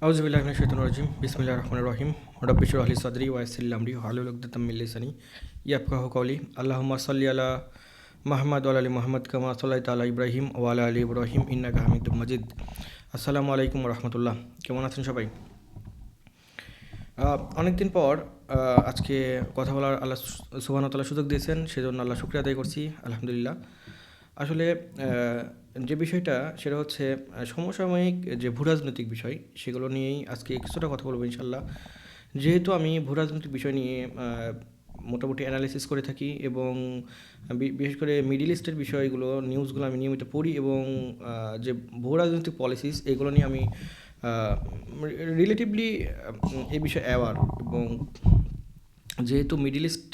আউযুবিল্লাহি মিনাশ শাইতানির রাজিম। বিসমিল্লাহির রহমানির রহিম। রব্বি ইশরাহ লি সাদরি ওয়া ইয়াসসির লি আমরি ওয়াহলুল উকদাতাম মিন লিসানি ইয়াফকাহু কওলি। আল্লাহুম্মা সাল্লি আলা মুহাম্মাদ ওয়া আলা আলি মুহাম্মাদ কামা সাল্লাইতা আলা ইব্রাহিম ওয়া আলা আলি ইব্রাহিম ইন্নাকা হামিদুম মাজিদ। আসসালামু আলাইকুম ওয়া রাহমাতুল্লাহ। কেমন আছেন সবাই? অনেকদিন পর আজকে কথা বলার আল্লাহ সুবহানাহু ওয়া তাআলা সুযোগ দিয়েছেন, সেজন্য আল্লাহ শুকরিয়া আদায় করছি, আলহামদুলিল্লাহ। আসলে যে বিষয়টা সেটা হচ্ছে সমসাময়িক যে ভূরাজনৈতিক বিষয় সেগুলো নিয়েই আজকে কিছুটা কথা বলবো ইনশাল্লাহ। যেহেতু আমি ভূরাজনৈতিক বিষয় নিয়ে মোটামুটি অ্যানালিসিস করে থাকি এবং বিশেষ করে মিডিল ইস্টের বিষয়গুলো নিউজগুলো আমি নিয়মিত পড়ি এবং যে ভূরাজনৈতিক পলিসিস এগুলো নিয়ে আমি রিলেটিভলি এই বিষয়ে অ্যাওয়ার। এবং যেহেতু মিডিল ইস্ট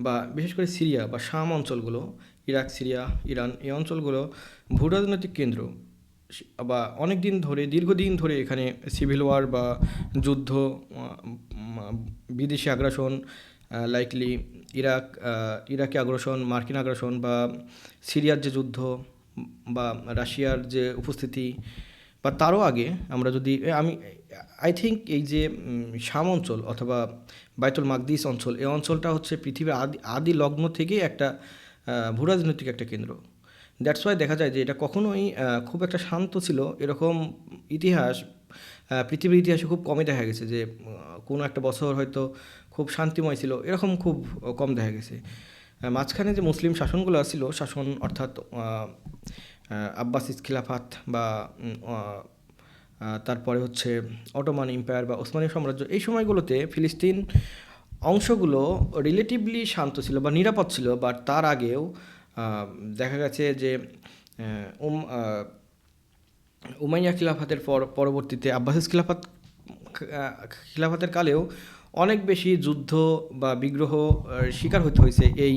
বা বিশেষ করে সিরিয়া বা শাম অঞ্চলগুলো, ইরাক, সিরিয়া, ইরান, এই অঞ্চলগুলো ভূরাজনৈতিক কেন্দ্র বা অনেক দিন ধরে, দীর্ঘদিন ধরে এখানে সিভিল ওয়ার বা যুদ্ধ, বিদেশি আগ্রাসন, লাইকলি ইরাকি আগ্রাসন, মার্কিন আগ্রাসন বা সিরিয়ার যে যুদ্ধ বা রাশিয়ার যে উপস্থিতি বা তারও আগে আমরা যদি আমি আই থিঙ্ক এই যে শাম অঞ্চল অথবা বাইতুল মাকদিস অঞ্চল, এই অঞ্চলটা হচ্ছে পৃথিবীর আদি লগ্ন থেকে একটা ভূরাজনৈতিক একটা কেন্দ্র। দ্যাটস ওয়াই দেখা যায় যে এটা কখনোই খুব একটা শান্ত ছিল এরকম ইতিহাস পৃথিবীর ইতিহাসে খুব কমই দেখা গেছে। যে কোনো একটা বছর হয়তো খুব শান্তিময় ছিল, এরকম খুব কম দেখা গেছে। মাঝখানে যে মুসলিম শাসনগুলো ছিল, শাসন অর্থাৎ আব্বাসিদ খিলাফাত বা তারপরে হচ্ছে অটোমান এম্পায়ার বা ওসমানী সাম্রাজ্য, এই সময়গুলোতে ফিলিস্তিন অংশগুলো রিলেটিভলি শান্ত ছিল বা নিরাপদ ছিল। বাট তার আগেও দেখা গেছে যে উমাইয়া খিলাফাতের পরবর্তীতে আব্বাসিস খিলাফাতের কালেও অনেক বেশি যুদ্ধ বা বিগ্রহ শিকার হতে হয়েছে এই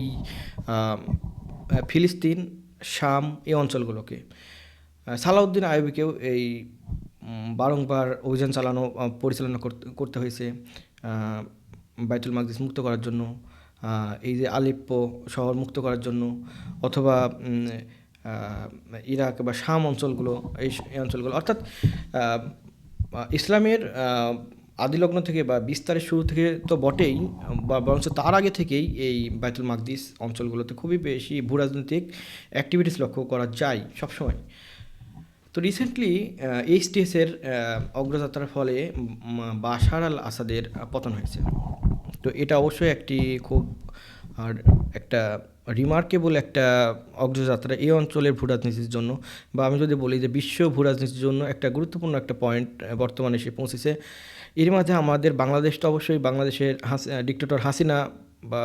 ফিলিস্তিন, শাম, এই অঞ্চলগুলোকে। সালাউদ্দিন আইয়ুবীকেও এই বারংবার অভিযান পরিচালনা করতে হয়েছে বাইতুল মাকদিস মুক্ত করার জন্য, এই যে আলেপ্পো শহর মুক্ত করার জন্য, অথবা ইরাক বা শাম অঞ্চলগুলো, এই অঞ্চলগুলো অর্থাৎ ইসলামের আদিলগ্ন থেকে বা বিস্তারের শুরু থেকে তো বটেই, বা বরঞ্চ তার আগে থেকেই এই বাইতুল মাকদিস অঞ্চলগুলোতে খুবই বেশি ভূরাজনৈতিক অ্যাক্টিভিটিস লক্ষ্য করা যায় সবসময়। তো রিসেন্টলি এইচটিএসের অগ্রযাত্রার ফলে বাশার আল আসাদের পতন হয়েছে। তো এটা অবশ্যই একটি খুব আর একটা রিমার্কেবল একটা অগ্রযাত্রা এই অঞ্চলের ভূরাজনীতির জন্য, বা আমি যদি বলি যে বিশ্ব ভূরাজনীতির জন্য একটা গুরুত্বপূর্ণ একটা পয়েন্ট বর্তমানে এসে পৌঁছেছে। এর মাঝে আমাদের বাংলাদেশটা অবশ্যই, বাংলাদেশের ডিক্টেটর হাসিনা বা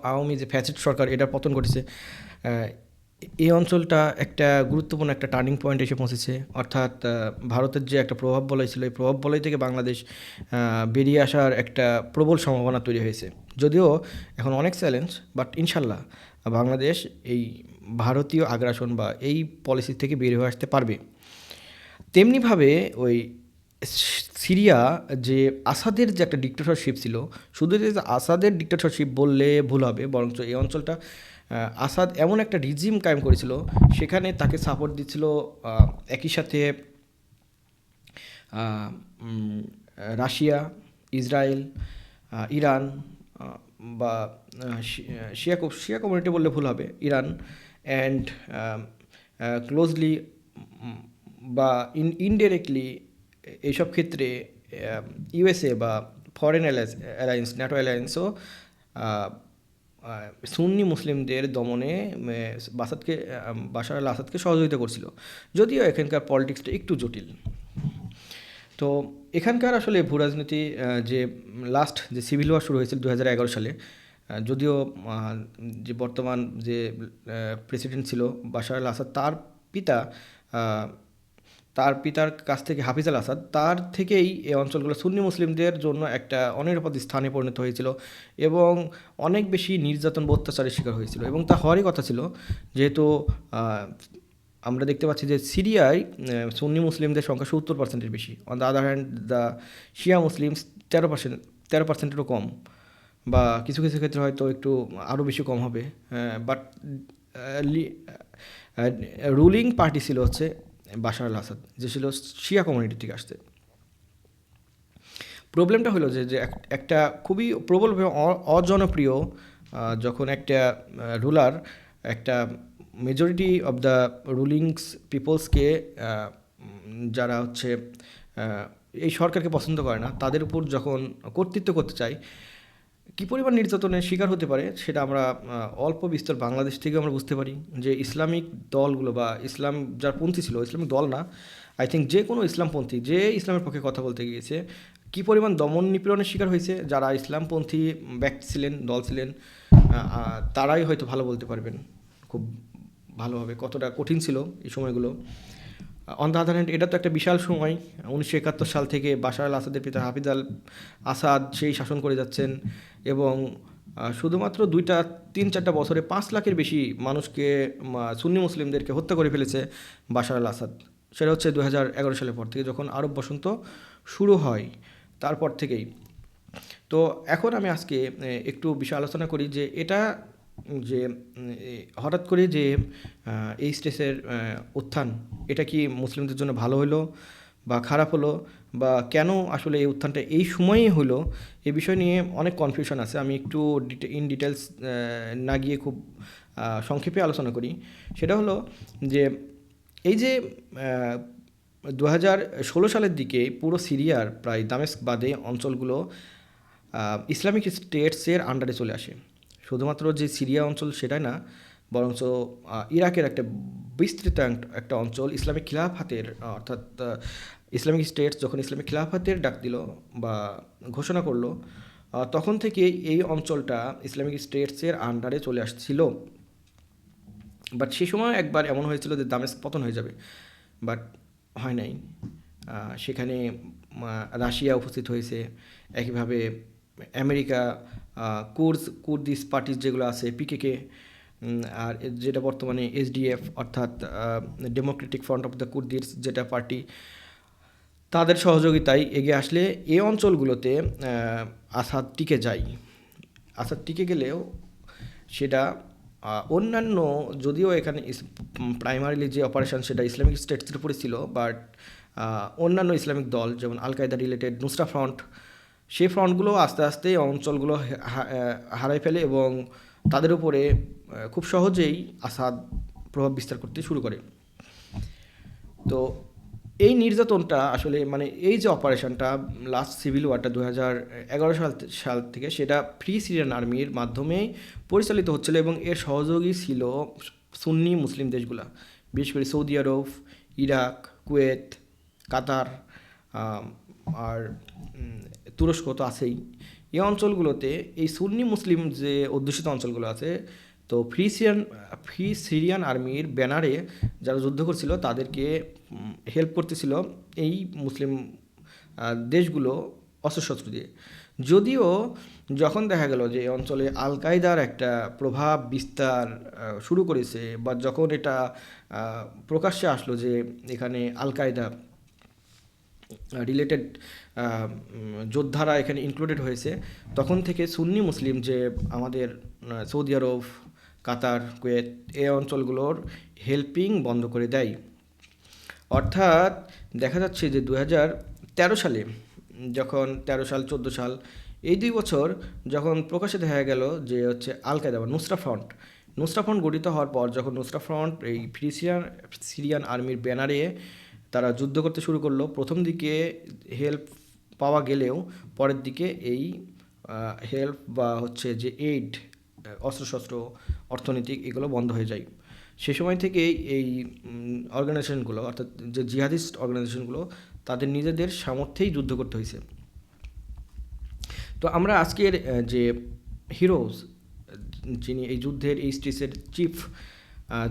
আওয়ামী যে ফ্যাসিস্ট সরকার, এটার পতন ঘটেছে। এই অঞ্চলটা একটা গুরুত্বপূর্ণ একটা টার্নিং পয়েন্ট এসে পৌঁছেছে। অর্থাৎ ভারতের যে একটা প্রভাব বলয় ছিল, এই প্রভাব বলয় থেকে বাংলাদেশ বেরিয়ে আসার একটা প্রবল সম্ভাবনা তৈরি হয়েছে। যদিও এখন অনেক চ্যালেঞ্জ, বাট ইনশাল্লাহ বাংলাদেশ এই ভারতীয় আগ্রাসন বা এই পলিসি থেকে বের হয়ে আসতে পারবে। তেমনিভাবে ওই সিরিয়া যে আসাদের যে একটা ডিক্টেটরশিপ ছিল, শুধু যে আসাদের ডিক্টেটরশিপ বললে ভুল হবে, বরঞ্চ এই অঞ্চলটা আসাদ এমন একটা রিজিম কায়েম করেছিল, সেখানে তাকে সাপোর্ট দিচ্ছিল একই সাথে রাশিয়া, ইসরায়েল, ইরান, বা শিয়া কমিউনিটি বললে ভুল হবে, ইরান অ্যান্ড ক্লোজলি বা ইনডিরেক্টলি এইসব ক্ষেত্রে ইউএসএ বা ফরেন অ্যালায়েন্স, ন্যাটো অ্যালায়েন্সও সুন্নি মুসলিমদের দমনে বাশার আল আসাদকে সহযোগিতা করছিল। যদিও এখানকার পলিটিক্সটা একটু জটিল। তো এখানকার আসলে ভূরাজনীতি যে লাস্ট যে সিভিল ওয়ার শুরু হয়েছিল 2011 সালে, যদিও যে বর্তমান যে প্রেসিডেন্ট ছিল বাশার আল আসাদ, পিতা তার পিতার কাছ থেকে হাফিজ আল আসাদ, তার থেকেই এই অঞ্চলগুলো সুন্নি মুসলিমদের জন্য একটা অনিরাপদ স্থানে পরিণত হয়েছিল এবং অনেক বেশি নির্যাতন বা অত্যাচারের শিকার হয়েছিল। এবং তা হওয়ারই কথা ছিল, যেহেতু আমরা দেখতে পাচ্ছি যে সিরিয়ায় সুন্নি মুসলিমদের সংখ্যা 70%-এর বেশি। On the other hand the Shia Muslims 13%-এরও কম, বা কিছু কিছু ক্ষেত্রে হয়তো একটু আরও বেশি কম হবে। বাট রুলিং পার্টি ছিল হচ্ছে বাশার আল আসাদ, যে ছিল শিয়া কমিউনিটি থেকে আসতে। প্রবলেমটা হলো যে যে একটা খুবই প্রবলভাবে অজনপ্রিয়, যখন একটা রুলার একটা মেজরিটি অফ দ্য রুলিংস পিপলসকে, যারা হচ্ছে এই সরকারকে পছন্দ করে না, তাদের উপর যখন কর্তৃত্ব করতে চায়, কী পরিমাণ নির্যাতনের শিকার হতে পারে সেটা আমরা অল্প বিস্তর বাংলাদেশ থেকে আমরা বুঝতে পারি। যে ইসলামিক দলগুলো বা ইসলাম যার পন্থী ছিল, ইসলামিক দল না, আই থিঙ্ক যে কোনো ইসলামপন্থী যে ইসলামের পক্ষে কথা বলতে গিয়েছে, কী পরিমাণ দমন নিপীড়নের শিকার হয়েছে, যারা ইসলামপন্থী ব্যক্তি ছিলেন, দল ছিলেন, তারাই হয়তো ভালো বলতে পারবেন খুব ভালোভাবে কতটা কঠিন ছিল এই সময়গুলো। অন দ্য আদার হ্যান্ড, এটা তো একটা বিশাল সময়। 1971 সাল থেকে বাশার আল আসাদের পিতা হাফিজ আল আসাদ সেই শাসন করে যাচ্ছেন, এবং শুধুমাত্র 2-3-4 বছরে 5 লাখের বেশি মানুষকে, সুন্নি মুসলিমদেরকে হত্যা করে ফেলেছে বাশার আল আসাদ। সেটা হচ্ছে 2011 সালের পর থেকে, যখন আরব বসন্ত শুরু হয়, তারপর থেকেই। তো এখন আমি আজকে একটু বিষয় আলোচনা করি যে এটা যে হঠাৎ করে যে এই স্টেজের উত্থান, এটা কি মুসলিমদের জন্য ভালো হলো বা খারাপ হলো, বা কেন আসলে এই উত্থানটা এই সময়েই হলো, এই বিষয় নিয়ে অনেক কনফিউশন আছে। আমি একটু ইন ডিটেলস না গিয়ে খুব সংক্ষেপে আলোচনা করি। সেটা হলো যে এই যে 2016 সালের দিকে পুরো সিরিয়ার প্রায় দামেস্ক বাদে অঞ্চলগুলো ইসলামিক স্টেটসের আন্ডারে চলে আসে। শুধুমাত্র যে সিরিয়া অঞ্চল সেটাই না, বরঞ্চ ইরাকের একটা বিস্তৃত একটা অঞ্চল ইসলামিক খিলাফাতের, অর্থাৎ ইসলামিক স্টেটস যখন ইসলামিক খিলাফাতের ডাক দিল বা ঘোষণা করলো, তখন থেকে এই অঞ্চলটা ইসলামিক স্টেটসের আন্ডারে চলে আসছিল। বাট সে সময় একবার এমন হয়েছিল যে দামেস্ক পতন হয়ে যাবে, বাট হয় নাই। সেখানে রাশিয়া উপস্থিত হয়েছে, একইভাবে আমেরিকা, কুর্দিস পার্টিস যেগুলো আছে, পিকেকে, আর যেটা বর্তমানে এসডিএফ, অর্থাৎ ডেমোক্রেটিক ফ্রন্ট অফ দ্য কুর্দিস যেটা পার্টি, তাদের সহযোগিতায় এগিয়ে আসলে এই অঞ্চলগুলোতে আসাদ টিকে যায়। আসাদ টিকে গেলেও সেটা অন্যান্য, যদিও এখানে প্রাইমারিলি যে অপারেশন সেটা ইসলামিক স্টেটসের উপরে ছিল, বাট অন্যান্য ইসলামিক দল যেমন আল কায়দা রিলেটেড নুসরা ফ্রন্ট, সেই ফ্রন্টগুলো আস্তে আস্তে অঞ্চলগুলো হারাই ফেলে এবং তাদের উপরে খুব সহজেই আসাদ প্রভাব বিস্তার করতে শুরু করে। তো এই নির্যাতনটা আসলে মানে এই যে অপারেশনটা লাস্ট সিভিল ওয়ারটা 2011 সাল থেকে, সেটা ফ্রি সিরিয়ান আর্মির মাধ্যমেই পরিচালিত হচ্ছিল, এবং এর সহযোগী ছিল সুন্নি মুসলিম দেশগুলা, বিশেষ করে সৌদি আরব, ইরাক, কুয়েত, কাতার, আর তুরস্ক তো আছেই। এই অঞ্চলগুলোতে এই সুন্নি মুসলিম যে অধ্যুষিত অঞ্চলগুলো আছে, তো ফ্রি সিরিয়ান আর্মির ব্যানারে যারা যুদ্ধ করছিল তাদেরকে হেল্প করতেছিল এই মুসলিম দেশগুলো অস্ত্রশস্ত্র দিয়ে। যদিও যখন দেখা গেল যে এই অঞ্চলে আল কায়দার একটা প্রভাব বিস্তার শুরু করেছে, বা যখন এটা প্রকাশ্যে আসলো যে এখানে আল কায়দা রিলেটেড যোদ্ধারা এখানে ইনক্লুডেড হয়েছে, তখন থেকে সুন্নি মুসলিম যে আমাদের সৌদি আরব, কাতার, কুয়েত, এই অঞ্চলগুলোর হেল্পিং বন্ধ করে দেয়। অর্থাৎ দেখা যাচ্ছে যে 2013 সালে, যখন 13 সাল 14 সাল এই 2 বছর যখন প্রকাশ্যে দেখা গেল যে হচ্ছে আল কায়দা বা নুসরা ফ্রন্ট গঠিত হওয়ার পর, যখন নুসরা ফ্রন্ট এই ফ্রি সিরিয়ান আর্মির ব্যানারে তারা যুদ্ধ করতে শুরু করলো, প্রথম দিকে হেল্প পাওয়া গেলেও পরের দিকে এই হেল্প বা হচ্ছে যে এইড, অস্ত্রশস্ত্র, অর্থনৈতিক, এগুলো বন্ধ হয়ে যায়। সে সময় থেকেই এই অর্গানাইজেশনগুলো, অর্থাৎ যে জিহাদিস্ট অর্গানাইজেশনগুলো, তাদের নিজেদের সামর্থ্যেই যুদ্ধ করতে হয়েছে। তো আমরা আজকের যে হিরোজ, যিনি এই যুদ্ধের এই স্টেজের চিফ,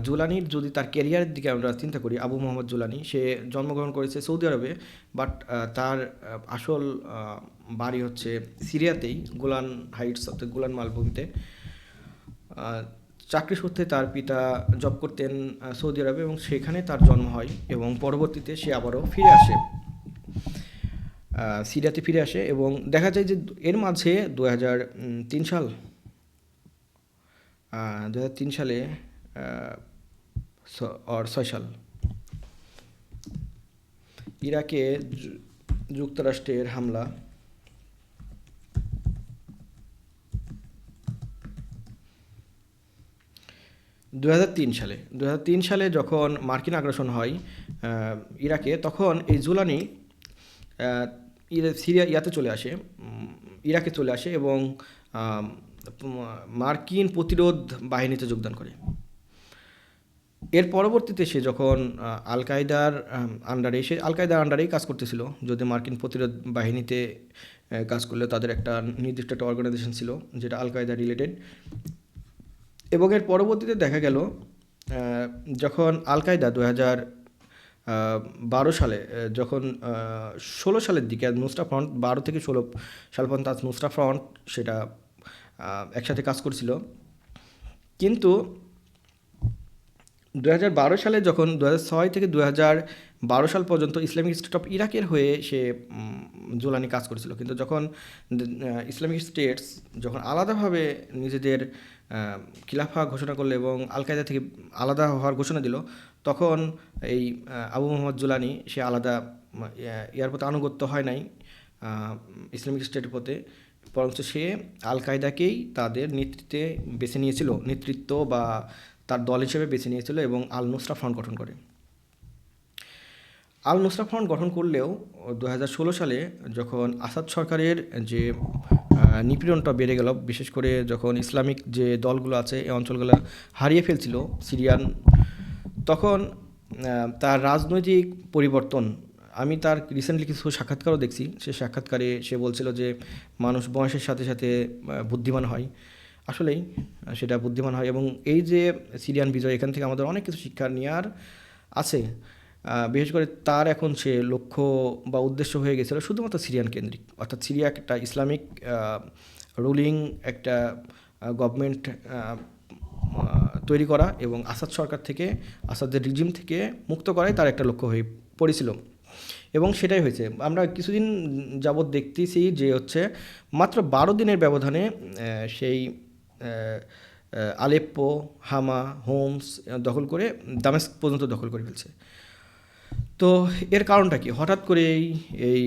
জুলানির যদি তার ক্যারিয়ারের দিকে আমরা চিন্তা করি, আবু মোহাম্মদ জুলানি, সে জন্মগ্রহণ করেছে সৌদি আরবে, বাট তার আসল বাড়ি হচ্ছে সিরিয়াতেই, গোলান হাইটস অর্থাৎ গোলান মালভূমিতে। চাকরি সূত্রে তার পিতা জব করতেন সৌদি আরবে, এবং সেখানে তার জন্ম হয়, এবং পরবর্তীতে সে আবারও ফিরে আসে, সিরিয়াতে ফিরে আসে। এবং দেখা যায় যে এর মাঝে 2003 সালে 6 সাল ইরাকে যুক্তরাষ্ট্রের হামলা। 2003 সালে যখন মার্কিন আগ্রাসন হয় ইরাকে, তখন এই জুলানি ইয়াতে চলে আসে, ইরাকে চলে আসে এবং আম, মার্কিন প্রতিরোধ বাহিনীতে যোগদান করে। এর পরবর্তীতে সে যখন আল কায়দার আন্ডারে, সে আল কায়দার আন্ডারেই কাজ করতেছিল, যদি মার্কিন প্রতিরোধ বাহিনীতে কাজ করলেও তাদের একটা নির্দিষ্ট একটা অর্গানাইজেশন ছিল যেটা আল কায়দা রিলেটেড। এবং এর পরবর্তীতে দেখা গেল যখন আল কায়দা 2012 সালে, যখন 16 সালের দিকে নুসরা ফ্রন্ট, 12 থেকে 16 সাল পর্যন্ত নুসরা ফ্রন্ট সেটা একসাথে কাজ করছিল। কিন্তু 2012 সালে যখন 2006 থেকে 2012 সাল পর্যন্ত ইসলামিক স্টেট অফ ইরাকের হয়ে সে জুলানি কাজ করেছিল। কিন্তু যখন ইসলামিক স্টেটস যখন আলাদাভাবে নিজেদের খিলাফা ঘোষণা করলো এবং আল কায়দা থেকে আলাদা হওয়ার ঘোষণা দিল, তখন এই আবু মোহাম্মদ জুলানি সে আলাদা ইয়ার প্রতি আনুগত্য হয় নাই ইসলামিক স্টেটের প্রতি, বরঞ্চ সে আল কায়দাকেই তাদের নেতৃত্বে বেছে নিয়েছিল, নেতৃত্ব বা তার দল হিসেবে বেছে নিয়েছিল এবং আল নুসরা ফ্রন্ট গঠন করে। আল নুসরা ফ্রন্ট গঠন করলেও 2016 সালে যখন আসাদ সরকারের যে নিপীড়নটা বেড়ে গেল, বিশেষ করে যখন ইসলামিক যে দলগুলো আছে এই অঞ্চলগুলো হারিয়ে ফেলছিল সিরিয়ান, তখন তার রাজনৈতিক পরিবর্তন, আমি তার রিসেন্টলি কিছু সাক্ষাৎকারও দেখছি, সে সাক্ষাৎকারে সে বলছিল যে মানুষ বয়সের সাথে সাথে বুদ্ধিমান হয়। আসলেই সেটা বুদ্ধিমান হয় এবং এই যে সিরিয়ান বিজয়, এখান থেকে আমাদের অনেক কিছু শিক্ষা নেওয়ার আছে। বিশেষ করে তার এখন সে লক্ষ্য বা উদ্দেশ্য হয়ে গেছিল শুধুমাত্র সিরিয়ান কেন্দ্রিক, অর্থাৎ সিরিয়া একটা ইসলামিক রুলিং একটা গভর্নমেন্ট তৈরি করা এবং আসাদ সরকার থেকে, আসাদের রিজিম থেকে মুক্ত করাই তার একটা লক্ষ্য হয়ে পড়েছিল এবং সেটাই হয়েছে। আমরা কিছুদিন যাবৎ দেখতেছি যে হচ্ছে মাত্র 12 দিনের ব্যবধানে সেই আলেপ্পো, হামা, হোমস দখল করে দামেস্ক পর্যন্ত দখল করে ফেলছে। তো এর কারণটা কি? হঠাৎ করেই এই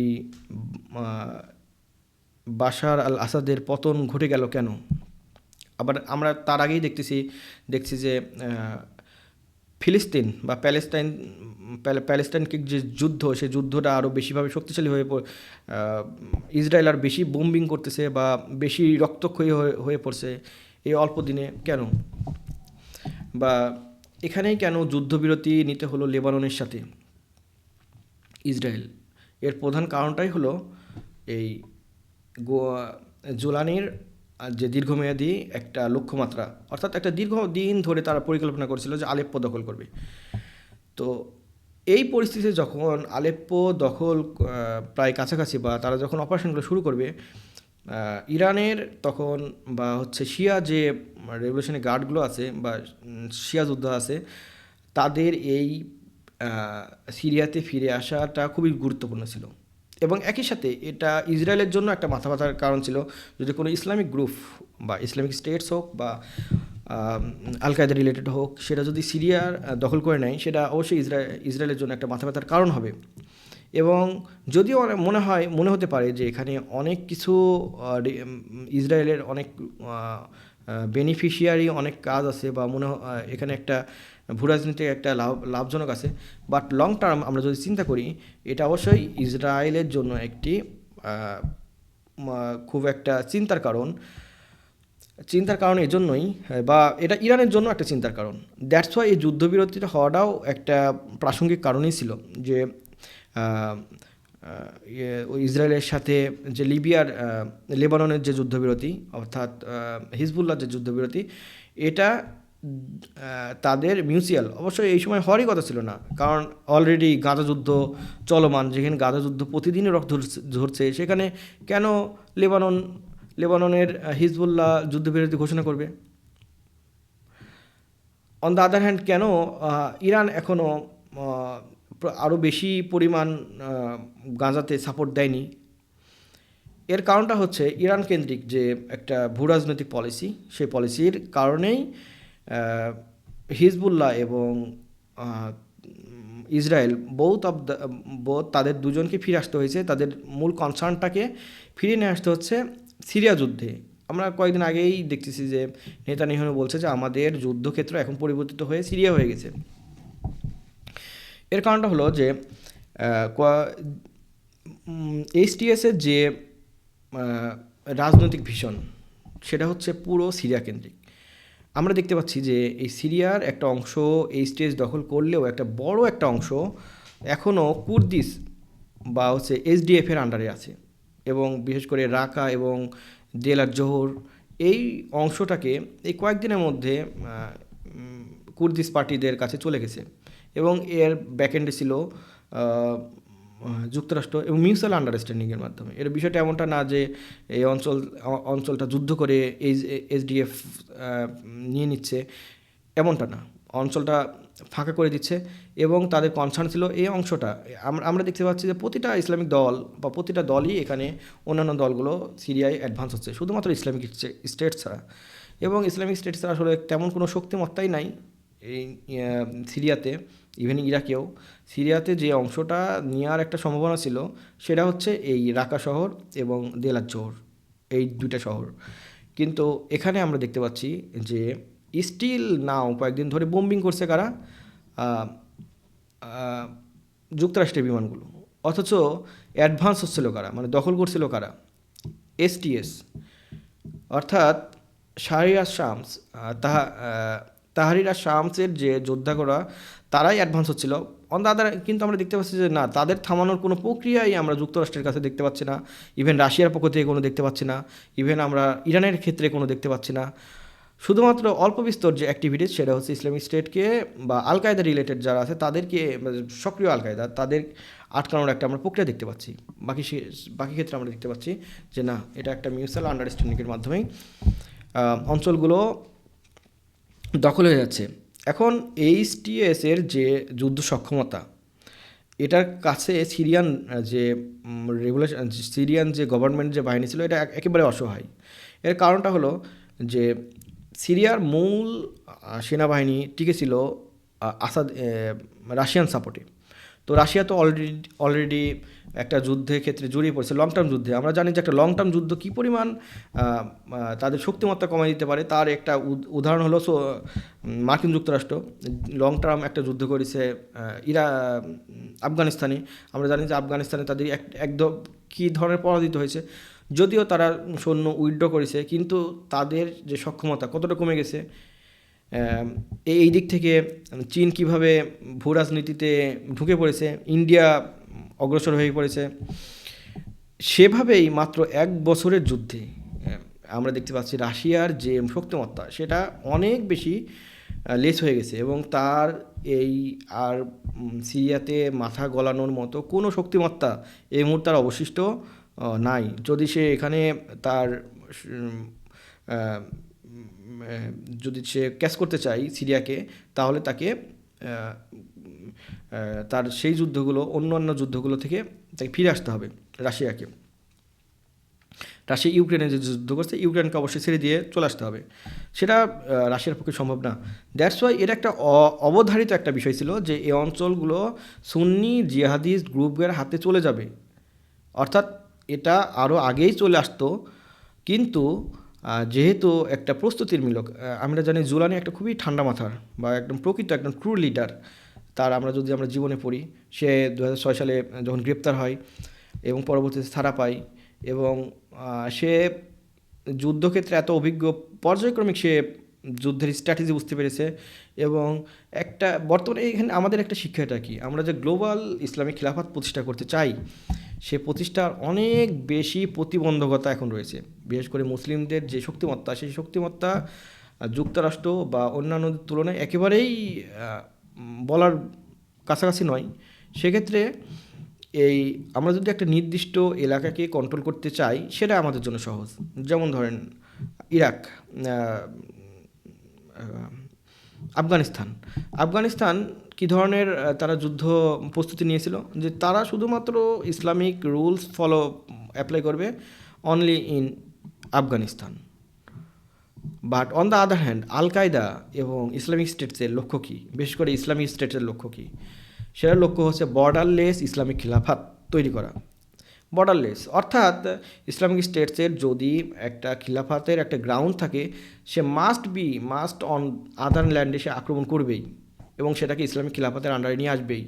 বাশার আল আসাদের পতন ঘটে গেল কেন? আবার আমরা তার আগেই দেখছি যে ফিলিস্তিন বা প্যালেস্টাইনকে যে যুদ্ধ, সেই যুদ্ধটা আরও বেশিভাবে শক্তিশালী ইসরায়েল আর বেশি বোম্বিং করতেছে বা বেশি রক্তক্ষয়ী হয়ে পড়ছে এই অল্প দিনে কেন? বা এখানেই কেন যুদ্ধবিরতি নিতে হলো লেবাননের সাথে ইসরায়েল? এর প্রধান কারণটাই হলো এই জুলানির যে দীর্ঘমেয়াদী একটা লক্ষ্যমাত্রা, অর্থাৎ একটা দীর্ঘদিন ধরে তারা পরিকল্পনা করেছিল যে আলেপ্পো দখল করবে। তো এই পরিস্থিতিতে যখন আলেপ্পো দখল প্রায় কাছাকাছি বা তারা যখন অপারেশনগুলো শুরু করবে, ইরানের তখন বা হচ্ছে শিয়া যে রেভলিউশনারি গার্ডগুলো আছে বা শিয়া যোদ্ধা আছে, তাদের এই সিরিয়াতে ফিরে আসাটা খুবই গুরুত্বপূর্ণ ছিল এবং একই সাথে এটা ইসরায়েলের জন্য একটা মাথা ব্যথার কারণ ছিল। যদি কোনো ইসলামিক গ্রুপ বা ইসলামিক স্টেটস হোক বা আল কায়দা রিলেটেড হোক, সেটা যদি সিরিয়ার দখল করে নেয়, সেটা অবশ্যই ইসরায়েলের জন্য একটা মাথা ব্যথার কারণ হবে। এবং যদিও মনে হতে পারে যে এখানে অনেক কিছু ইসরায়েলের অনেক বেনিফিশিয়ারি অনেক কাজ আছে বা এখানে একটা ভূরাজনীতিক একটা লাভজনক আছে, বাট লং টার্ম আমরা যদি চিন্তা করি, এটা অবশ্যই ইসরায়েলের জন্য একটি খুব একটা চিন্তার কারণ এজন্যই, বা এটা ইরানের জন্য একটা চিন্তার কারণ। দ্যাটস ওয়াই এই যুদ্ধবিরতিটা হওয়াটাও একটা প্রাসঙ্গিক কারণই ছিল যে ইসরায়েলের সাথে যে লেবাননের যে যুদ্ধবিরতি, অর্থাৎ হিজবুল্লাহর যে যুদ্ধবিরতি, এটা তাদের মিউচুয়াল অবশ্যই এই সময় হওয়ারই কথা ছিল না, কারণ অলরেডি গাজা যুদ্ধ চলমান, যেখানে গাজা যুদ্ধ প্রতিদিনই রক্ত ঝরছে, সেখানে কেন লেবাননের হিজবুল্লাহ যুদ্ধবিরতি ঘোষণা করবে? অন দ্য আদার হ্যান্ড, কেন ইরান এখনও আরও বেশি পরিমাণ গাজাতে সাপোর্ট দেয়নি? এর কারণটা হচ্ছে ইরান কেন্দ্রিক যে একটা ভূরাজনৈতিক পলিসি, সেই পলিসির কারণেই হিজবুল্লাহ এবং ইসরায়েল বোথ তাদের দুজনকে ফিরে আসতে হয়েছে, তাদের মূল কনসার্নটাকে ফিরিয়ে নিয়ে আসতে হচ্ছে সিরিয়া যুদ্ধে। আমরা কয়েকদিন আগেই দেখতেছি যে নেতানিয়াহু বলছে যে আমাদের যুদ্ধক্ষেত্র এখন পরিবর্তিত হয়ে সিরিয়া হয়ে গেছে। এর কারণটা হলো যে এইচটিএসের যে রাজনৈতিক ভিশন সেটা হচ্ছে পুরো সিরিয়া কেন্দ্রিক। আমরা দেখতে পাচ্ছি যে এই সিরিয়ার একটা অংশ এইচটিএস দখল করলেও একটা বড় একটা অংশ এখনও কুর্দিস বা হচ্ছে এসডিএফের আন্ডারে আছে, এবং বিশেষ করে রাকা এবং দেল আর জোহর এই অংশটাকে এই কয়েকদিনের মধ্যে কুর্দিস পার্টিদের কাছে চলে গেছে, এবং এর ব্যাকএন্ডে ছিল যুক্তরাষ্ট্র এবং মিউচুয়াল আন্ডারস্ট্যান্ডিংয়ের মাধ্যমে। এর বিষয়টা এমনটা না যে এই অঞ্চলটা যুদ্ধ করে এসডিএফ নিয়ে নিচ্ছে, এমনটা না। অঞ্চলটা ফাঁকা করে দিচ্ছে এবং তাদের কনসার্ন ছিল এই অংশটা। আমরা দেখতে পাচ্ছি যে প্রতিটা ইসলামিক দল বা প্রতিটা দলই এখানে অন্যান্য দলগুলো সিরিয়ায় অ্যাডভান্স হচ্ছে, শুধুমাত্র ইসলামিক স্টেট ছাড়া। এবং ইসলামিক স্টেট ছাড়া আসলে তেমন কোনো শক্তিমত্তাই নাই এই সিরিয়াতে, ইভেন ইরাকেও। সিরিয়াতে যে অংশটা নেওয়ার একটা সম্ভাবনা ছিল সেটা হচ্ছে এই রাকা শহর এবং দেলার জোহর, এই দুইটা শহর। কিন্তু এখানে আমরা দেখতে পাচ্ছি যে স্টিল নাও কয়েকদিন ধরে বোম্বিং করছে কারা? যুক্তরাষ্ট্রের বিমানগুলো। অথচ অ্যাডভান্স হচ্ছিল কারা, মানে দখল করছিল কারা? এসটিএস, অর্থাৎ শাহরিয়ার শামস, তাহরির শামসের যে যোদ্ধারা তারাই অ্যাডভান্স হচ্ছিল অন দ্য আদার। কিন্তু আমরা দেখতে পাচ্ছি যে না, তাদের থামানোর কোনো প্রক্রিয়াই আমরা যুক্তরাষ্ট্রের কাছে দেখতে পাচ্ছি না, ইভেন রাশিয়ার পক্ষ থেকে কোনো দেখতে পাচ্ছি না, ইভেন আমরা ইরানের ক্ষেত্রে কোনো দেখতে পাচ্ছি না। শুধুমাত্র অল্প বিস্তর যে অ্যাক্টিভিটিস সেটা হচ্ছে ইসলামিক স্টেটকে বা আল কায়দা রিলেটেড যারা আছে তাদেরকে, সক্রিয় আল কায়দা তাদের আটকানোর একটা আমরা প্রক্রিয়া দেখতে পাচ্ছি। বাকি ক্ষেত্রে আমরা দেখতে পাচ্ছি যে না, এটা একটা মিউচুয়াল আন্ডারস্ট্যান্ডিংয়ের মাধ্যমেই অঞ্চলগুলো দখল হয়ে যাচ্ছে। এখন এইচটিএসের যে যুদ্ধ সক্ষমতা, এটার কাছে সিরিয়ান যে সিরিয়ান যে গভর্নমেন্ট যে বাহিনী ছিল এটা একেবারে অসহায়। এর কারণটা হলো যে সিরিয়ার মূল সেনাবাহিনী টিকে ছিল আসাদ রাশিয়ান সাপোর্টে। তো রাশিয়া তো অলরেডি একটা যুদ্ধের ক্ষেত্রে জড়িয়ে পড়ছে, লং টার্ম যুদ্ধে। আমরা জানি যে একটা লং টার্ম যুদ্ধ কী পরিমাণ তাদের শক্তিমত্তা কমাই দিতে পারে, তার একটা উদাহরণ হলো মার্কিন যুক্তরাষ্ট্র লং টার্ম একটা যুদ্ধ করেছে আফগানিস্তানে। আমরা জানি যে আফগানিস্তানে তাদের একদম কী ধরনের পরাজিত হয়েছে, যদিও তারা সৈন্য উইথড্র করেছে, কিন্তু তাদের যে সক্ষমতা কতটা কমে গেছে। এই দিক থেকে চীন কিভাবে ভূ রাজনীতিতে ঢুকে পড়েছে, ইন্ডিয়া অগ্রসর হয়ে পড়েছে, সেভাবেই মাত্র 1 বছরের যুদ্ধে আমরা দেখতে পাচ্ছি রাশিয়ার যে শক্তিমত্তা সেটা অনেক বেশি লেস হয়ে গেছে, এবং তার এই আর সিরিয়াতে মাথা গলানোর মতো কোনো শক্তিমত্তা এই মুহূর্তে আর অবশিষ্ট নাই। যদি সে এখানে তার যদি সে ক্যাচ করতে চায় সিরিয়াকে, তাহলে তাকে তার সেই যুদ্ধগুলো, অন্যান্য যুদ্ধগুলো থেকে তাকে ফিরে আসতে হবে রাশিয়াকে। রাশিয়া ইউক্রেনে যে যুদ্ধ করছে, ইউক্রেনকে অবশ্যই ছেড়ে দিয়ে চলে আসতে হবে, সেটা রাশিয়ার পক্ষে সম্ভব না। দ্যাটস ওয়াই এর একটা অবধারিত একটা বিষয় ছিল যে এই অঞ্চলগুলো সুন্নি জিহাদিস্ট গ্রুপের হাতে চলে যাবে, অর্থাৎ এটা আরও আগেই চলে আসতো। কিন্তু যেহেতু একটা প্রস্তুতিমূলক, আমরা জানি জুলানি একটা খুবই ঠান্ডা মাথার বা একদম প্রকৃত একদম ট্রু লিডার। তার আমরা জীবনে পড়ি, সে 2006 সালে যখন গ্রেপ্তার হয় এবং পরবর্তীতে ছাড়া পায়, এবং সে যুদ্ধক্ষেত্রে এত অভিজ্ঞ, পর্যায়ক্রমিক সে যুদ্ধের স্ট্র্যাটেজি বুঝতে পেরেছে। এবং একটা বর্তমানে এখানে আমাদের একটা শিক্ষাটা কি, আমরা যে গ্লোবাল ইসলামিক খিলাফত প্রতিষ্ঠা করতে চাই, সে প্রতিষ্ঠার অনেক বেশি প্রতিবন্ধকতা এখন রয়েছে। বিশেষ করে মুসলিমদের যে শক্তিমত্তা, সেই শক্তিমত্তা যুক্তরাষ্ট্র বা অন্যান্যদের তুলনায় একেবারেই বলার কাছাকাছি নয়। সেক্ষেত্রে এই আমরা যদি একটা নির্দিষ্ট এলাকাকে কন্ট্রোল করতে চাই, সেটা আমাদের জন্য সহজ। যেমন ধরেন ইরাক, আফগানিস্তান কী ধরনের তারা যুদ্ধ প্রস্তুতি নিয়েছিল, যে তারা শুধুমাত্র ইসলামিক রুলস অ্যাপ্লাই করবে only in Afghanistan. But on the other hand al Qaeda এবং ইসলামিক স্টেটসের লক্ষ্য কী, বিশেষ করে ইসলামিক স্টেটসের লক্ষ্য কী? সেটার লক্ষ্য হচ্ছে বর্ডারলেস ইসলামিক খিলাফত তৈরি করা। বর্ডারলেস অর্থাৎ ইসলামিক স্টেটসের যদি একটা খিলাফতের একটা গ্রাউন্ড থাকে, সে মাস্ট অন আদার ল্যান্ডে সে আক্রমণ করবেই এবং সেটাকে ইসলামিক খিলাফতের আন্ডারে নিয়ে আসবেই।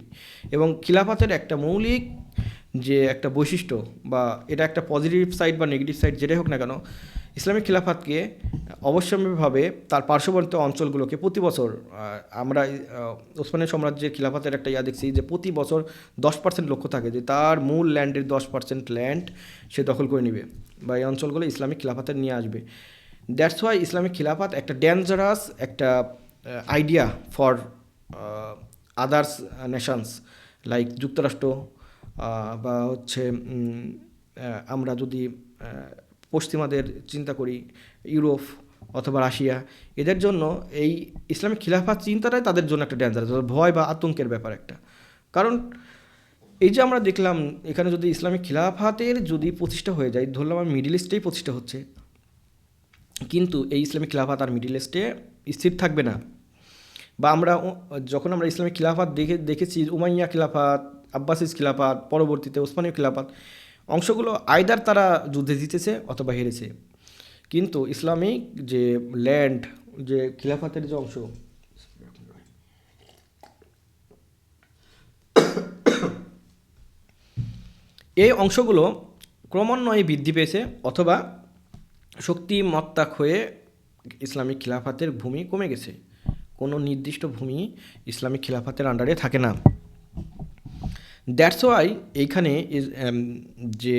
এবং খিলাফতের একটা মৌলিক যে একটা বৈশিষ্ট্য, বা এটা একটা পজিটিভ সাইড বা নেগেটিভ সাইড যেটাই হোক না কেন, ইসলামিক খিলাফতকে অবশ্যম্ভাবে তার পার্শ্ববর্তী অঞ্চলগুলোকে প্রতি বছর আমরা ওসমানী সাম্রাজ্যের খিলাফতের একটা দেখছি যে প্রতি বছর 10% লক্ষ্য থাকে যে তার মূল ল্যান্ডের 10% ল্যান্ড সে দখল করে নেবে বা এই অঞ্চলগুলো ইসলামিক খিলাফতের নিয়ে আসবে। দ্যাটস ওয়াই ইসলামিক খিলাফত একটা ডেঞ্জারাস একটা idea for others Nations like যুক্তরাষ্ট্র, বা হচ্ছে আমরা যদি পশ্চিমাদের চিন্তা করি, ইউরোপ অথবা রাশিয়া, এদের জন্য এই ইসলামিক খিলাফত চিন্তাটাই তাদের জন্য একটা ডেঞ্জারাস ভয় বা আতঙ্কের ব্যাপার একটা। কারণ এই যে আমরা দেখলাম এখানে যদি ইসলামিক খিলাফতের যদি প্রতিষ্ঠা হয়ে যায়, ধরলাম আমি মিডিল ইস্টেই প্রতিষ্ঠা হচ্ছে, কিন্তু এই ইসলামিক খিলাফত আর মিডিল ইস্টে স্থির থাকবে না। বা আমরা যখন আমরা ইসলামিক খিলাফত দেখেছি উমাইয়া খিলাফত, আব্বাসিস খিলাফত, পরবর্তীতে ওসমানীয় খিলাফত, অংশগুলো আইদার তারা যুদ্ধে জিতেছে অথবা হেরেছে, কিন্তু ইসলামিক যে ল্যান্ড, যে খিলাফতের যে অংশ, এই অংশগুলো ক্রমান্বয়ে বৃদ্ধি পেয়েছে অথবা শক্তিমত্তা হয়ে ইসলামিক খিলাফতের ভূমি কমে গেছে। কোনো নির্দিষ্ট ভূমি ইসলামিক খিলাফতের আন্ডারে থাকে না। দ্যাটস ওয়াই এইখানে যে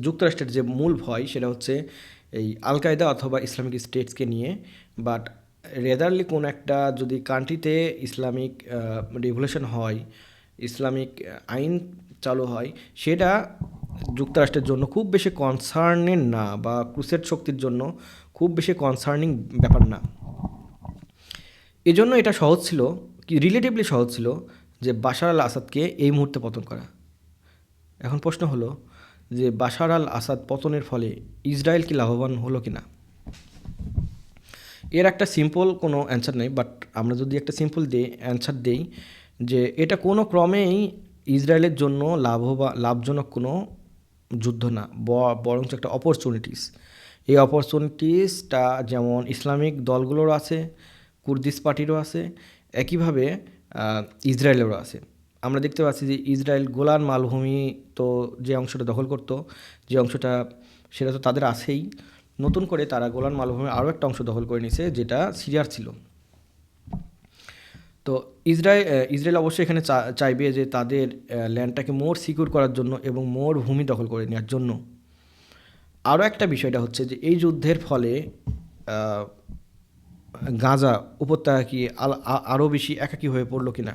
যুক্তরাষ্ট্রের যে মূল ভয় সেটা হচ্ছে এই আল কায়দা অথবা ইসলামিক স্টেটসকে নিয়ে। বাট রেদারলি কোনো একটা যদি কান্ট্রিতে ইসলামিক রেভলিউশন হয়, ইসলামিক আইন চালু হয়, সেটা যুক্তরাষ্ট্রের জন্য খুব বেশি কনসার্নের না, বা ক্রুসেড শক্তির জন্য খুব বেশি কনসার্নিং ব্যাপার না। এজন্য এটা সহজ ছিল, কি রিলেটিভলি সহজ ছিল যে বাশার আল আসাদকে এই মুহূর্তে পতন করা। এখন প্রশ্ন হলো যে বাশার আল আসাদ পতনের ফলে ইসরায়েল কি লাভবান হলো কি না? এর একটা সিম্পল কোনো অ্যান্সার নেই, বাট আমরা যদি একটা সিম্পল অ্যান্সার দেই যে এটা কোনো ক্রমেই ইসরায়েলের জন্য লাভজনক কোনো যুদ্ধ না, বরঞ্চ একটা অপরচুনিটিস। এই অপরচুনিটিসটা যেমন ইসলামিক দলগুলোর আছে, কুর্দিশ পার্টিরও আছে, একইভাবে ইসরায়েলেরও আছে। আমরা দেখতে পাচ্ছি যে ইসরায়েল গোলান মালভূমি তো যে অংশটা দখল করতো, যে অংশটা, সেটা তো তাদের আছেই। নতুন করে তারা গোলান মালভূমির আরও একটা অংশ দখল করে নিয়েছে যেটা সিরিয়ার ছিল। তো ইসরায়েল অবশ্যই এখানে চাইবে যে তাদের ল্যান্ডটাকে মোর সিকিউর করার জন্য এবং মোর ভূমি দখল করে নেওয়ার জন্য। আরও একটা বিষয়টা হচ্ছে যে এই যুদ্ধের ফলে গাজা উপত্যকা কি আরও বেশি একাকী হয়ে পড়লো কি না?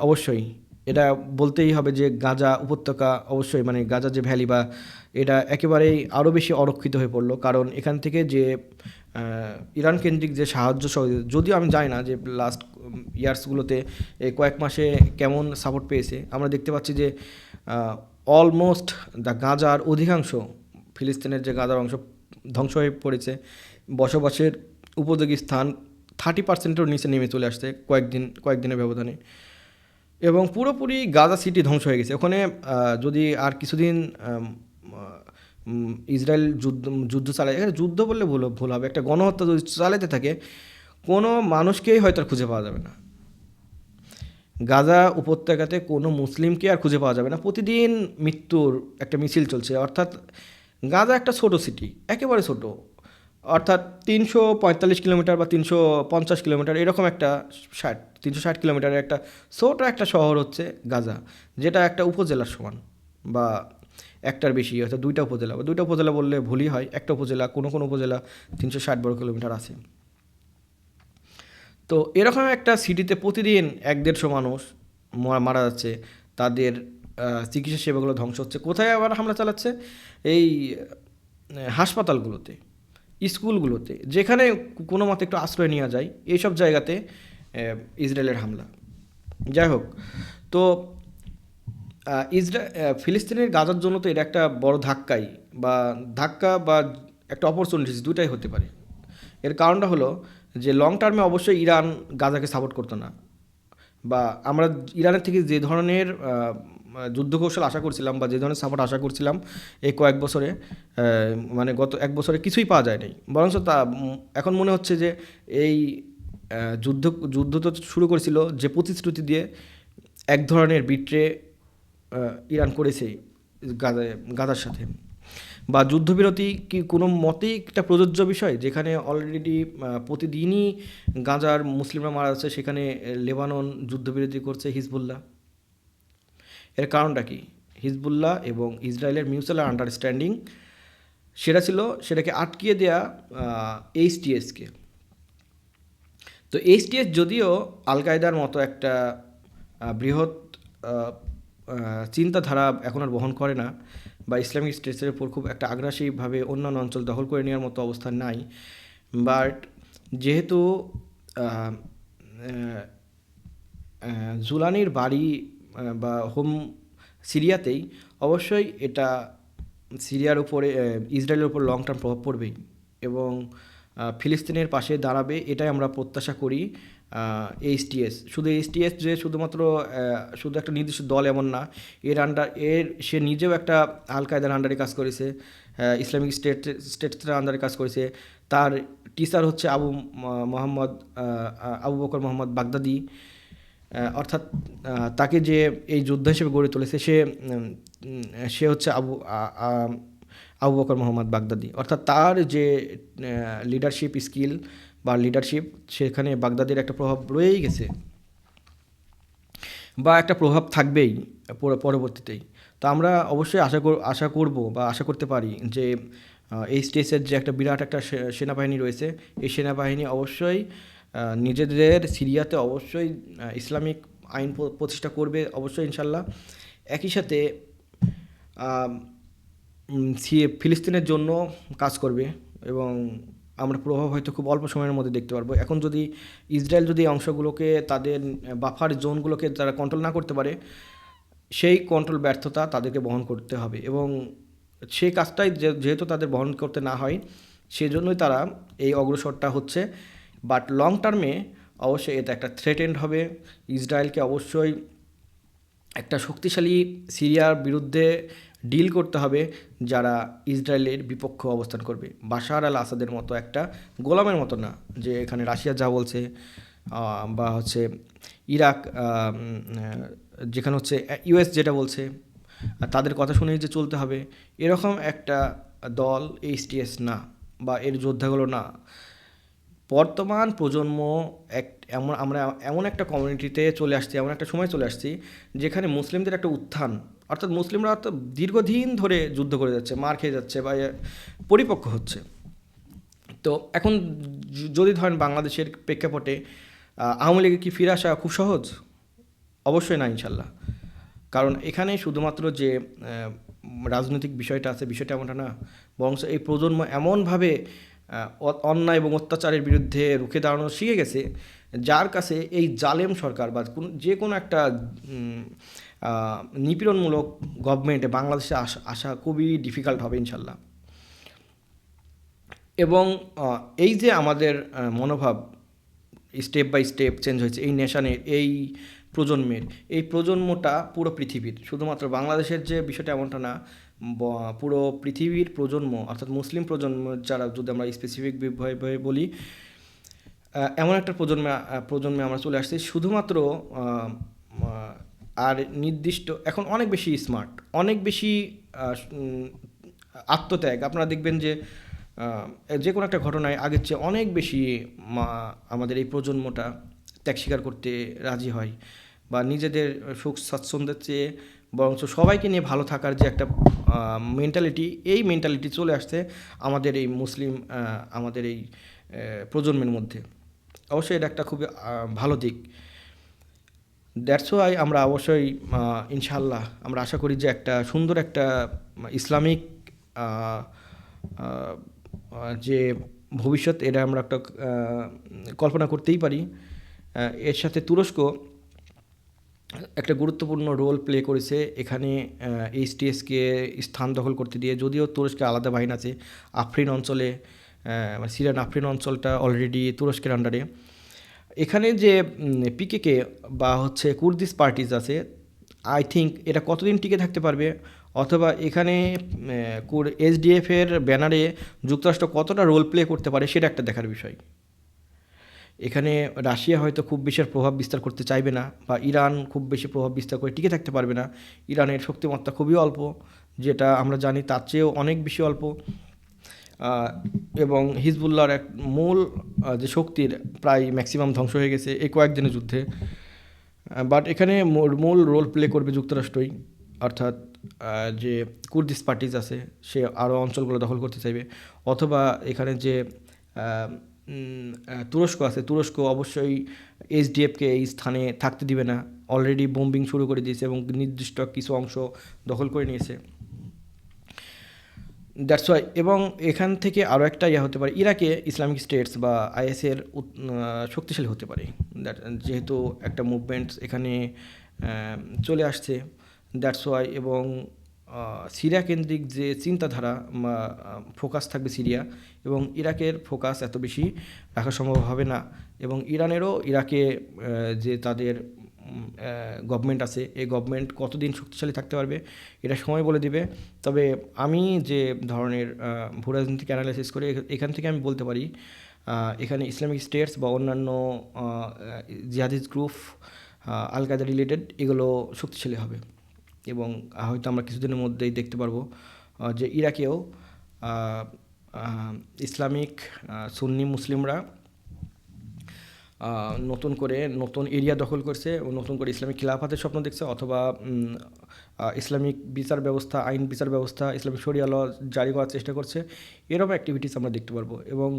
অবশ্যই এটা বলতেই হবে যে গাজা উপত্যকা অবশ্যই, মানে গাজা যে ভ্যালি, বা এটা একেবারেই আরও বেশি অরক্ষিত হয়ে পড়লো। কারণ এখান থেকে যে ইরান কেন্দ্রিক যে সাহায্য, যদিও আমি জানি না যে লাস্ট ইয়ার্সগুলোতে এই কয়েক মাসে কেমন সাপোর্ট পেয়েছে, আমরা দেখতে পাচ্ছি যে অলমোস্ট গাজার অধিকাংশ, ফিলিস্তিনের যে গাজার অংশ ধ্বংস হয়ে পড়েছে, বসবাসের উপযোগী স্থান 30%-এর নিচে নেমে চলে আসছে কয়েকদিনের ব্যবধানে, এবং পুরোপুরি গাজা সিটি ধ্বংস হয়ে গেছে। ওখানে যদি আর কিছুদিন ইসরায়েল যুদ্ধ চালায়, এখানে যুদ্ধ বললে ভুল হবে, একটা গণহত্যা যদি চালাতে থাকে, কোনো মানুষকেই হয়তো আর খুঁজে পাওয়া যাবে না। গাজা উপত্যকাতে কোনো মুসলিমকে আর খুঁজে পাওয়া যাবে না। প্রতিদিন মৃত্যুর একটা মিছিল চলছে। অর্থাৎ গাজা একটা ছোট সিটি, একেবারে ছোট, অর্থাৎ 345 কিলোমিটার বা 350 কিলোমিটার এরকম একটা 360 কিলোমিটারের একটা ছোট একটা শহর হচ্ছে গাজা, যেটা একটা উপজেলার সমান, বা একটার বেশি, অর্থাৎ দুইটা উপজেলা বললে ভুলই হয়, একটা উপজেলা, কোনো উপজেলা 360 বর্গ কিলোমিটার আছে। তো এরকম একটা সিটিতে প্রতিদিন 150 মানুষ মারা যাচ্ছে, তাদের চিকিৎসা সেবাগুলো ধ্বংস হচ্ছে। কোথায় আবার হামলা চালাচ্ছে? এই হাসপাতালগুলোতে, স্কুলগুলোতে, যেখানে কোনো মতে একটু আশ্রয় নেওয়া যায়, এইসব জায়গাতে ইসরায়েলের হামলা। যাই হোক, তো ফিলিস্তিনের গাজার জন্য তো এটা একটা বড় ধাক্কা বা একটা অপরচুনিটিস, দুটাই হতে পারে। এর কারণটা হলো যে লং টার্মে অবশ্যই ইরান গাজাকে সাপোর্ট করতো না, বা আমরা ইরানের থেকে যে ধরনের যুদ্ধ কৌশল আশা করছিলাম বা যে ধরনের সাপোর্ট আশা করছিলাম এই কয়েক বছরে, মানে গত এক বছরে কিছুই পাওয়া যায় নাই। বরঞ্চ এখন মনে হচ্ছে যে এই যুদ্ধ যুদ্ধ তো শুরু করেছিল যে প্রতিশ্রুতি দিয়ে, এক ধরনের বিট্রে ইরান করেছে গাজার সাথে। বা যুদ্ধবিরতি কি কোনো মতেই একটা প্রযোজ্য বিষয়, যেখানে অলরেডি প্রতিদিনই গাজার মুসলিমরা মারা যাচ্ছে, সেখানে লেবানন যুদ্ধবিরতি করছে হিজবুল্লাহ। এর কারণটা কি? হিজবুল্লাহ এবং ইসরায়েলের মিউচুয়াল আন্ডারস্ট্যান্ডিং সেটা ছিল, সেটাকে আটকিয়ে দেয়া এইচটিএসকে। তো এইচটিএস যদিও আল কায়দার মতো একটা বৃহৎ চিন্তাধারা এখন আর বহন করে না, বা ইসলামিক স্টেটের উপর খুব একটা আগ্রাসীভাবে অন্যান্য অঞ্চল দখল করে নেওয়ার মতো অবস্থা নাই, বাট যেহেতু জুলানির বাড়ি বা হোম সিরিয়াতেই, অবশ্যই এটা সিরিয়ার উপরে, ইসরায়েলের উপর লং টার্ম প্রভাব পড়বেই এবং ফিলিস্তিনের পাশে দাঁড়াবে, এটাই আমরা প্রত্যাশা করি। এইচটিএস শুধু এইচটিএস যে শুধুমাত্র শুধু একটা নির্দিষ্ট দল এমন না, সে নিজেও একটা আল কায়দার আন্ডারে কাজ করেছে, ইসলামিক স্টেটের আন্ডারে কাজ করেছে। তার টিচার হচ্ছে আবু বকর মোহাম্মদ বাগদাদি, অর্থাৎ তাকে যে এই যোদ্ধা হিসেবে গড়ে তুলেছে সে হচ্ছে আবু বকর মোহাম্মদ বাগদাদি। অর্থাৎ তার যে লিডারশিপ স্কিল বা লিডারশিপ, সেখানে বাগদাদির একটা প্রভাব রয়েই গেছে বা একটা প্রভাব থাকবেই পরবর্তীতেই। তো আমরা অবশ্যই আশা করব বা আশা করতে পারি যে এইচটিএসের যে একটা বিরাট একটা সেনাবাহিনী রয়েছে, এই সেনাবাহিনী অবশ্যই নিজেদের সিরিয়াতে অবশ্যই ইসলামিক আইন প্রতিষ্ঠা করবে, অবশ্যই ইনশাল্লাহ। একই সাথে ফিলিস্তিনের জন্য কাজ করবে এবং আমরা প্রভাব হয়তো খুব অল্প সময়ের মধ্যে দেখতে পারবো। এখন যদি ইসরায়েল যদি এই অংশগুলোকে, তাদের বাফার জোনগুলোকে তারা কন্ট্রোল না করতে পারে, সেই কন্ট্রোল ব্যর্থতা তাদেরকে বহন করতে হবে এবং সেই কাজটাই যেহেতু তাদের বহন করতে না হয়, সেজন্যই তারা এই অগ্রসরটা হচ্ছে। বাট লং টার্মে অবশ্যই এটা একটা থ্রেটেন্ড হবে। ইসরায়েলকে অবশ্যই একটা শক্তিশালী সিরিয়ার বিরুদ্ধে ডিল করতে হবে, যারা ইসরায়েলের বিপক্ষ অবস্থান করবে। বাশার আল আসাদের মতো একটা গোলামের মতো না, যে এখানে রাশিয়া যা বলছে বা হচ্ছে ইরাক, যেখানে হচ্ছে ইউএস যেটা বলছে, তাদের কথা শুনেই যে চলতে হবে, এরকম একটা দল এইচটিএস না, বা এর যোদ্ধাগুলো না। বর্তমান প্রজন্ম আমরা এমন একটা কমিউনিটিতে চলে আসছি, এমন একটা সময় চলে আসছি, যেখানে মুসলিমদের একটা উত্থান, অর্থাৎ মুসলিমরা তো দীর্ঘদিন ধরে যুদ্ধ করে যাচ্ছে, মার খেয়ে যাচ্ছে বা পরিপক্ক হচ্ছে। তো এখন যদি ধরেন বাংলাদেশের প্রেক্ষাপটে আওয়ামী লীগের কি ফিরে আসা খুব সহজ? অবশ্যই না, ইনশাল্লাহ। কারণ এখানে শুধুমাত্র যে রাজনৈতিক বিষয়টা আছে, বিষয়টা এমনটা না, বরং এই প্রজন্ম এমনভাবে অন্যায় এবং অত্যাচারের বিরুদ্ধে রুখে দাঁড়ানো শিখে গেছে, যার কাছে এই জালেম সরকার বা যে কোনো একটা নিপীড়নমূলক গভর্নমেন্টে বাংলাদেশে আসা খুবই ডিফিকাল্ট হবে ইনশাল্লাহ। এবং এই যে আমাদের মনোভাব স্টেপ বাই স্টেপ চেঞ্জ হয়েছে এই নেশানের, এই প্রজন্মের, এই প্রজন্মটা পুরো পৃথিবীর, শুধুমাত্র বাংলাদেশের যে বিষয়টা এমনটা না, পুরো পৃথিবীর প্রজন্ম, অর্থাৎ মুসলিম প্রজন্ম যারা, যদি আমরা স্পেসিফিক ভাবে বলি, এমন একটা প্রজন্মে আমরা চলে আসছি। শুধুমাত্র আর নির্দিষ্ট, এখন অনেক বেশি স্মার্ট, অনেক বেশি আত্মত্যাগ। আপনারা দেখবেন যে কোনো একটা ঘটনায় আগের চেয়ে অনেক বেশি আমাদের এই প্রজন্মটা ত্যাগ স্বীকার করতে রাজি হয়, বা নিজেদের সুখ স্বাচ্ছন্দ্যের চেয়ে বরঞ্চ সবাইকে নিয়ে ভালো থাকার যে একটা মেন্টালিটি, এই মেন্টালিটি চলে আসছে আমাদের এই আমাদের এই প্রজন্মের মধ্যে। অবশ্যই এটা একটা খুবই ভালো দিক। দ্যাটস ওয়াই আমরা অবশ্যই ইনশাল্লাহ আমরা আশা করি যে একটা সুন্দর একটা ইসলামিক যে ভবিষ্যৎ, এটা আমরা একটা কল্পনা করতেই পারি। এর সাথে তুরস্ক একটা গুরুত্বপূর্ণ রোল প্লে করেছে এখানে এইচটিএসকে স্থান দখল করতে দিয়ে। যদিও তুরস্কের আলাদা বাহিনী আছে আফরিন অঞ্চলে, সিরিয়ান আফরিন অঞ্চলটা অলরেডি তুরস্কের আন্ডারে। এখানে যে পিকেকে বা হচ্ছে কুর্দিশ পার্টিজ আছে, আই থিঙ্ক এটা কতদিন টিকে থাকতে পারবে, অথবা এখানে এসডিএফের ব্যানারে যুক্তরাষ্ট্র কতটা রোল প্লে করতে পারে সেটা একটা দেখার বিষয়। এখানে রাশিয়া হয়তো খুব বেশি আর প্রভাব বিস্তার করতে চাইবে না, বা ইরান খুব বেশি প্রভাব বিস্তার করে টিকে থাকতে পারবে না। ইরানের শক্তিমত্তা খুবই অল্প, যেটা আমরা জানি তার চেয়েও অনেক বেশি অল্প। এবং হিজবুল্লাহর এক মূল যে শক্তির প্রায় ম্যাক্সিমাম ধ্বংস হয়ে গেছে এই কয়েকদিনের যুদ্ধে। বাট এখানে মূল রোল প্লে করবে যুক্তরাষ্ট্রই, অর্থাৎ যে কুর্দিশ পার্টিজ আছে সে আরও অঞ্চলগুলো দখল করতে চাইবে, অথবা এখানে যে তুরস্ক আছে, তুরস্ক অবশ্যই এসডিএফকে এই স্থানে থাকতে দিবে না, অলরেডি বোম্বিং শুরু করে দিয়েছে এবং নির্দিষ্ট কিছু অংশ দখল করে নিয়েছে। That's why. এবং এখান থেকে আরও একটা হতে পারে, ইরাকে ইসলামিক স্টেটস বা আইএসের শক্তিশালী হতে পারে, যেহেতু একটা মুভমেন্টস এখানে চলে আসছে। That's why. এবং সিরিয়া কেন্দ্রিক যে চিন্তাধারা বা ফোকাস থাকবে সিরিয়া, এবং ইরাকের ফোকাস এত বেশি রাখা সম্ভব হবে না। এবং ইরানেরও ইরাকে যে তাদের গভর্নমেন্ট আছে, এই গভর্নমেন্ট কতদিন শক্তিশালী থাকতে পারবে এটা সময় বলে দিবে। তবে আমি যে ধরনের ভূরাজনৈতিক অ্যানালাইসিস করে এখান থেকে আমি বলতে পারি এখানে ইসলামিক স্টেটস বা অন্যান্য জিহাদিস্ট গ্রুপ আল কায়দা রিলেটেড এগুলো শক্তিশালী হবে। এবং হয়তো আমরা কিছুদিনের মধ্যেই দেখতে পারবো যে ইরাকেও ইসলামিক সুন্নি মুসলিমরা নতুন করে নতুন এরিয়া দখল করছে ও নতুন করে ইসলামিক খিলাফতের স্বপ্ন দেখছে, অথবা ইসলামিক বিচার ব্যবস্থা, আইন বিচার ব্যবস্থা, ইসলামিক শরিয়া ল জারি করার চেষ্টা করছে। এরকম অ্যাক্টিভিটিস আমরা দেখতে পারবো। এবং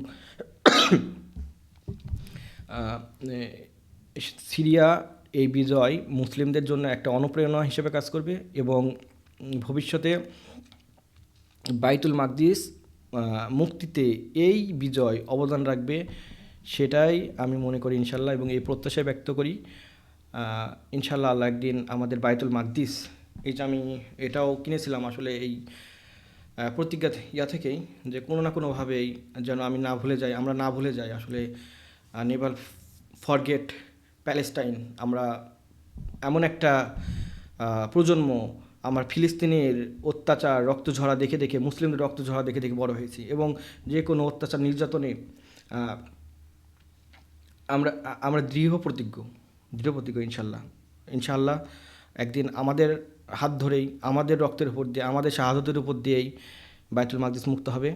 সিরিয়া এই বিজয় মুসলিমদের জন্য একটা অনুপ্রেরণা হিসেবে কাজ করবে, এবং ভবিষ্যতে বাইতুল মাকদিস মুক্তিতে এই বিজয় অবদান রাখবে, সেটাই আমি মনে করি ইনশাল্লাহ, এবং এই প্রত্যাশায় ব্যক্ত করি ইনশাল্লাহ আল্লাহ একদিন আমাদের বাইতুল মাকদিস, এই যে আমি এটাও কিনেছিলাম আসলে এই প্রতিজ্ঞা থেকেই, যে কোনো না কোনোভাবেই যেন আমি না ভুলে যাই, আমরা না ভুলে যাই আসলে নেভার ফরগেট প্যালেস্টাইন। আমরা এমন একটা প্রজন্ম, আমার ফিলিস্তিনের অত্যাচার রক্তঝরা দেখে দেখে, মুসলিমদের রক্তঝরা দেখে দেখে বড় হয়েছি, এবং যে কোনো অত্যাচার নির্যাতনে আমরা আমরা দৃঢ় প্রতিজ্ঞ ইনশাল্লাহ একদিন আমাদের হাত ধরেই, আমাদের রক্তের উপর দিয়ে, আমাদের শাহাদতের উপর দিয়েই বাইতুল মাকদিস মুক্ত হবে।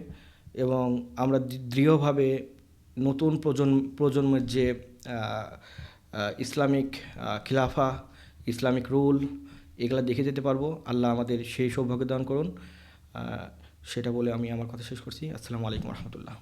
এবং আমরা দৃঢ়ভাবে নতুন প্রজন্মের যে ইসলামিক খিলাফা, ইসলামিক রুল, এগুলা দেখে যেতে পারবো। আল্লাহ আমাদের সেই সৌভাগ্য দান করুন। সেটা বলে আমি আমার কথা শেষ করছি। আসসালামু আলাইকুম রহমতুল্লাহ।